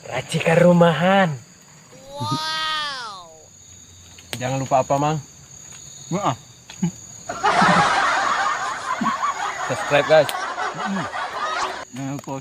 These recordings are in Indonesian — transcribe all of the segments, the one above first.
Racikan rumahan. Wow. Jangan lupa apa, Mang? Maaf. Subscribe, guys. Jangan lupa.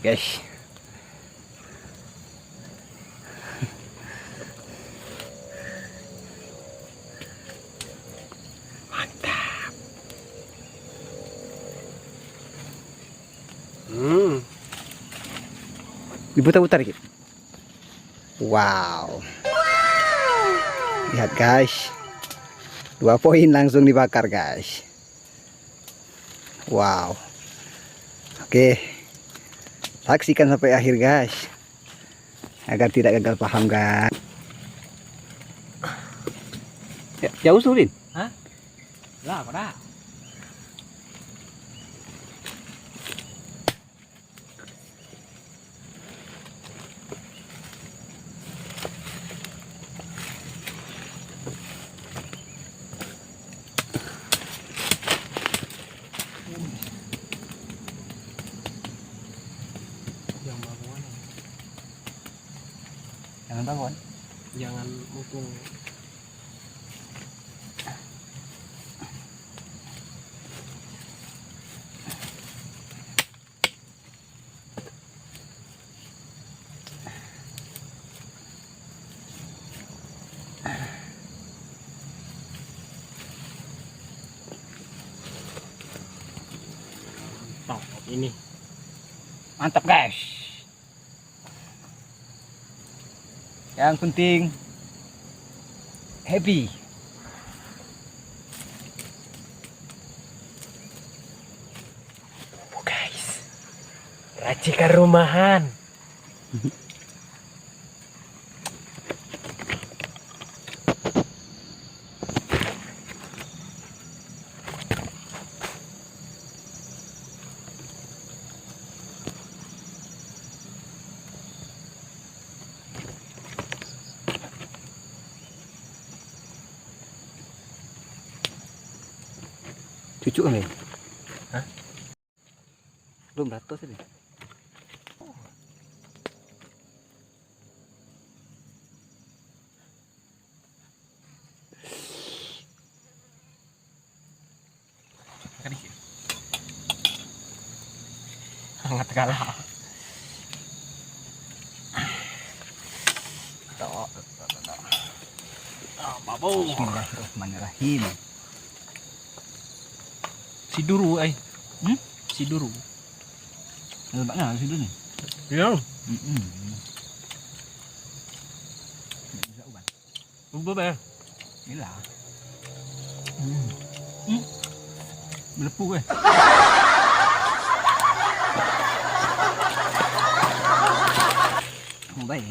Guys, Mantap. diputar-putar dikit. Wow. Lihat guys, 2 poin langsung dibakar guys. Wow. Oke, saksikan sampai akhir guys, agar tidak gagal paham guys. Jauh Surin? Hah? Lah, pada. Yang bangun. Jangan bangun. Jangan mutung. Ini Mantap guys. Yang penting happy. guys, racikan rumahan. Cucu nih. Hah? Belum ratus ini. Hangat kalah. Bismillahirrahmanirrahim. Si duru Si duru. Lebatnya sini nih. Ya. Bisa uban. Ubah ya. Inilah. Melepuh gue. Mau baik.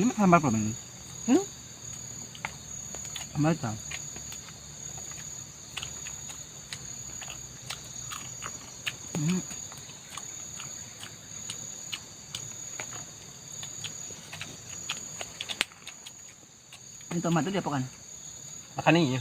Ini mah sambal apa ini? Sambal tau. Ini tomat itu diapakan? Makan ini ya.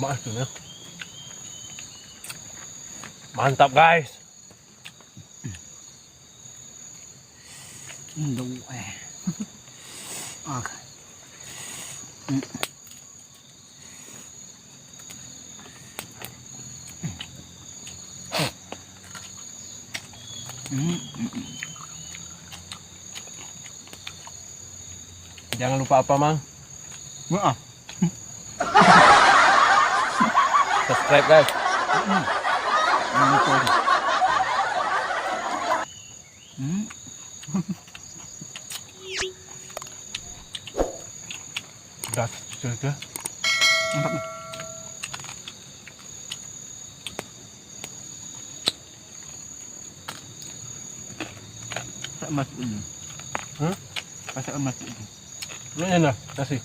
Masuk ya. Mantap guys. Đủ Jangan lupa apa, Mang? Wah. Subscribe, guys. Jangan lupa. Dah sudah. Mantap nih. Masak emas ini. Hah? Masak emas ini. Ini enak nasi.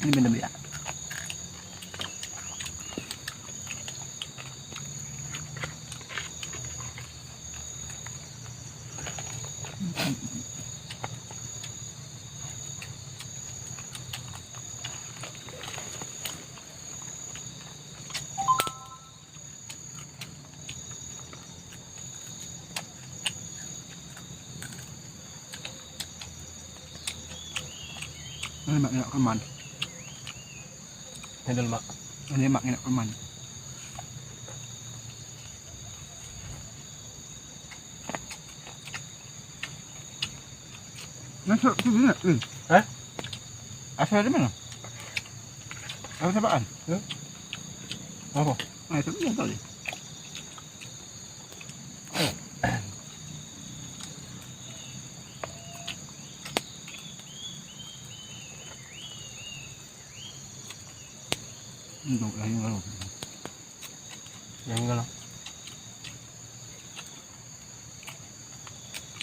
Ini benda beli. Ini mak enak keman. Ini dulu, Mak. Ini mak enak keman. Masuk tu mana? Hah? Asal dari mana? Apa sebabkan? Apa? Itu dia tahu dia. Untuk yang lalu. Yang enggak lah.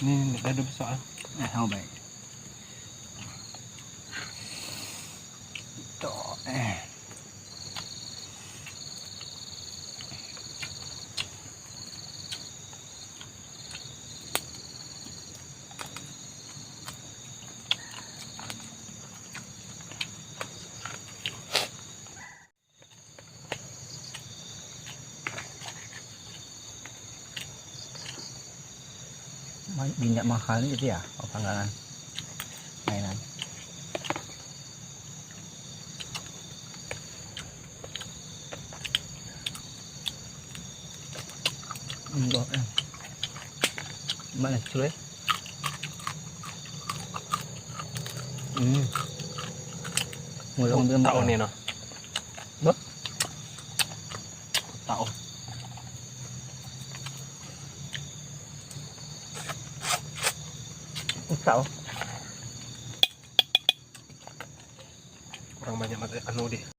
Ini ada besar. Sama baik. Tuh, minyak mahal ni gitu ya, panggangan mainan. Enggak. Mana cuy? Ngulung dia Tahu nih, no. Ba? Tahu. Tahu. Kurang banyak mati anu deh.